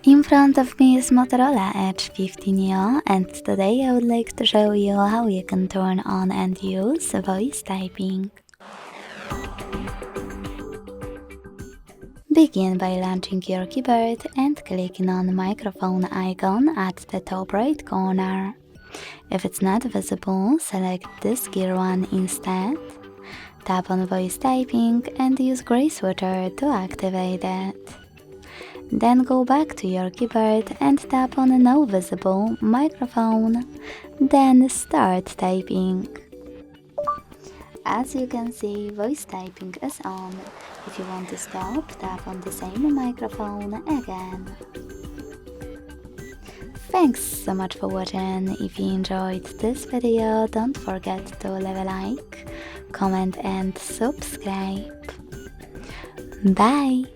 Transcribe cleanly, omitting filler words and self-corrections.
In front of me is Motorola Edge 50 Neo, and today I would like to show you how you can turn on and use voice typing. Begin by launching your keyboard and clicking on the microphone icon at the top right corner. If it's not visible, select this gear one instead. Tap on voice typing and use gray switcher to activate it. Then go back to your keyboard and tap on no visible microphone. Then start typing. As you can see, voice typing is on. If you want to stop, tap on the same microphone again. Thanks so much for watching. If you enjoyed this video, don't forget to leave a like, comment and subscribe. Bye!